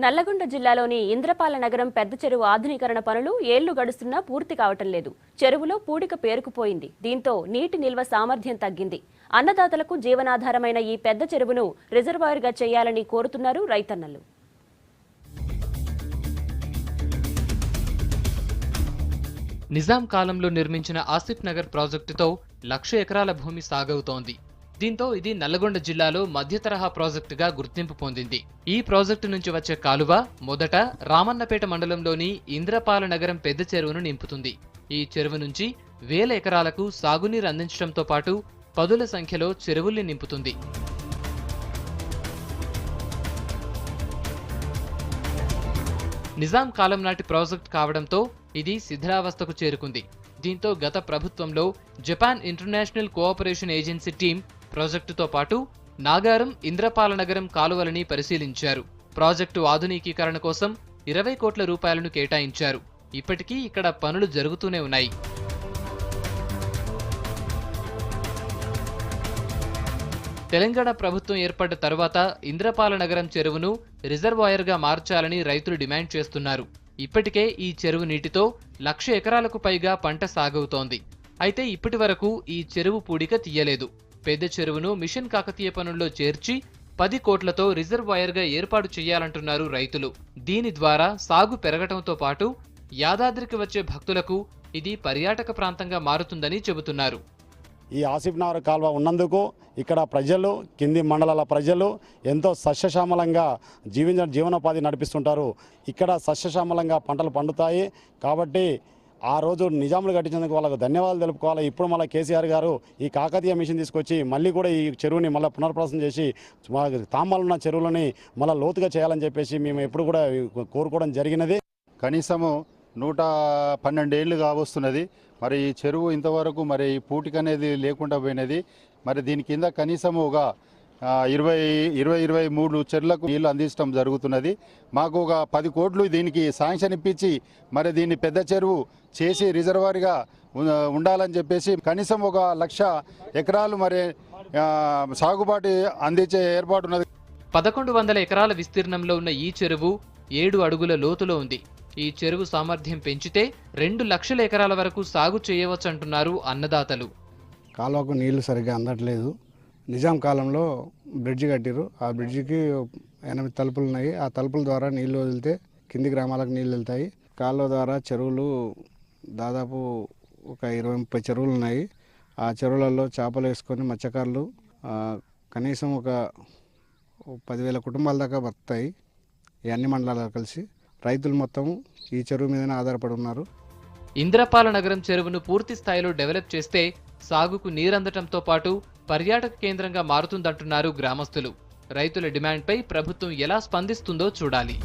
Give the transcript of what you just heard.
నల్లగొండ జిల్లాలోని ఇంద్రపాల నగరం పెద్ద చెరువు ఆధునీకరణ పనులు ఏళ్లు గడుస్తున్నా పూర్తి కావటం లేదు. చెరువులో పూడిక పేరుకుపోయింది. దీంతో నీటి నిల్వ సామర్థ్యం తగ్గింది. అన్నదాతలకు జీవనాధారమైన ఈ పెద్ద చెరువును రిజర్వాయర్గా చేయాలని కోరుతున్నారు రైతన్నలు. నిజాం కాలంలో నిర్మించిన ఆసిఫ్ నగర్ ప్రాజెక్టుతో 1,00,000 ఎకరాల భూమి సాగవుతోంది. దీంతో ఇది నల్లగొండ జిల్లాలో మధ్య తరహా ప్రాజెక్టుగా గుర్తింపు పొందింది. ఈ ప్రాజెక్టు నుంచి వచ్చే కాలువ మొదట రామన్నపేట మండలంలోని ఇంద్రపాల నగరం పెద్ద చెరువును నింపుతుంది. ఈ చెరువు నుంచి 1,000 ఎకరాలకు సాగునీరు అందించడంతో పాటు పదుల సంఖ్యలో చెరువుల్ని నింపుతుంది. నిజాం కాలం నాటి ప్రాజెక్టు కావడంతో ఇది శిథిలావస్థకు చేరుకుంది. దీంతో గత ప్రభుత్వంలో Japan International Cooperation Agency team ప్రాజెక్టుతో పాటు నాగారం ఇంద్రపాల నగరం కాలువలని పరిశీలించారు. ప్రాజెక్టు ఆధునికీకరణ కోసం 20 కోట్ల రూపాయలను కేటాయించారు. ఇప్పటికీ ఇక్కడ పనులు జరుగుతూనే ఉన్నాయి. తెలంగాణ ప్రభుత్వం ఏర్పడ్డ తరువాత ఇంద్రపాల నగరం చెరువును రిజర్వాయర్గా మార్చాలని రైతులు డిమాండ్ చేస్తున్నారు. ఇప్పటికే ఈ చెరువు నీటితో 1,00,000 ఎకరాలకు పైగా పంట సాగవుతోంది. అయితే ఇప్పటి వరకు ఈ చెరువు పూడిక తీయలేదు. పెద్ద చెరువును మిషన్ కాకతీయ పనుల్లో చేర్చి 10 కోట్లతో రిజర్వాయర్గా ఏర్పాటు చేయాలంటున్నారు రైతులు. దీని ద్వారా సాగు పెరగటంతో పాటు యాదాద్రికి వచ్చే భక్తులకు ఇది పర్యాటక ప్రాంతంగా మారుతుందని చెబుతున్నారు. ఈ ఆసిఫ్ నగర్ కాల్వ ఉన్నందుకు ఇక్కడ ప్రజలు, కింది మండలాల ప్రజలు ఎంతో సస్యశ్యామలంగా జీవనోపాధి నడిపిస్తుంటారు. ఇక్కడ సస్యశ్యామలంగా పంటలు పండుతాయి. కాబట్టి ఆ రోజు నిజాములు కట్టించేందుకు వాళ్ళకు ధన్యవాదాలు తెలుపుకోవాలి. ఇప్పుడు మళ్ళీ కేసీఆర్ గారు ఈ కాకతీయ మిషన్ తీసుకొచ్చి మళ్ళీ కూడా ఈ చెరువుని మళ్ళీ పునర్ప్రాసం చేసి తామాలున్న చెరువులని మళ్ళీ లోతుగా చేయాలని చెప్పేసి మేము ఎప్పుడు కూడా కోరుకోవడం జరిగినది. కనీసము 112 ఏళ్ళు కావస్తున్నది. మరి ఈ చెరువు ఇంతవరకు మరి పూటిక అనేది లేకుండా పోయినది. మరి దీని కింద కనీసం ఒక 23 చెరువులకు నీళ్లు అందించడం జరుగుతున్నది. మాకు ఒక 10 కోట్లు దీనికి శాంక్షన్ ఇప్పించి మరి దీన్ని పెద్ద చెరువు చేసి రిజర్వాయర్గా ఉండాలని చెప్పేసి కనీసం ఒక 1,00,000 ఎకరాలు మరి సాగుబాటు అందించే ఏర్పాటు ఉన్నది. 1100 ఎకరాల విస్తీర్ణంలో ఉన్న ఈ చెరువు 7 అడుగుల లోతులో ఉంది. ఈ చెరువు సామర్థ్యం పెంచితే 2 లక్షల ఎకరాల వరకు సాగు చేయవచ్చంటున్నారు అన్నదాతలు. కాలువకు నీళ్లు సరిగ్గా అందట్లేదు. నిజాం కాలంలో బ్రిడ్జి కట్టిరు. ఆ బ్రిడ్జికి 8 తలుపులు ఉన్నాయి. ఆ తలుపుల ద్వారా నీళ్లు వదిలితే కింది గ్రామాలకు నీళ్లు వెళ్తాయి. కాలువ ద్వారా చెరువులు దాదాపు ఒక 20-30 చెరువులు ఉన్నాయి. ఆ చెరువులలో చేపలు వేసుకొని మత్స్యకారులు కనీసం ఒక 10,000 కుటుంబాల దాకా బతుకుతాయి. ఈ అన్ని మండలాలు కలిసి రైతులు మొత్తం ఈ చెరువు మీదనే ఆధారపడి ఉన్నారు. ఇంద్రపాల నగరం చెరువును పూర్తి స్థాయిలో డెవలప్ చేస్తే సాగుకు నీరందటంతో పాటు పర్యాటక కేంద్రంగా మారుతుందంటున్నారు గ్రామస్తులు. రైతుల డిమాండ్పై ప్రభుత్వం ఎలా స్పందిస్తుందో చూడాలి.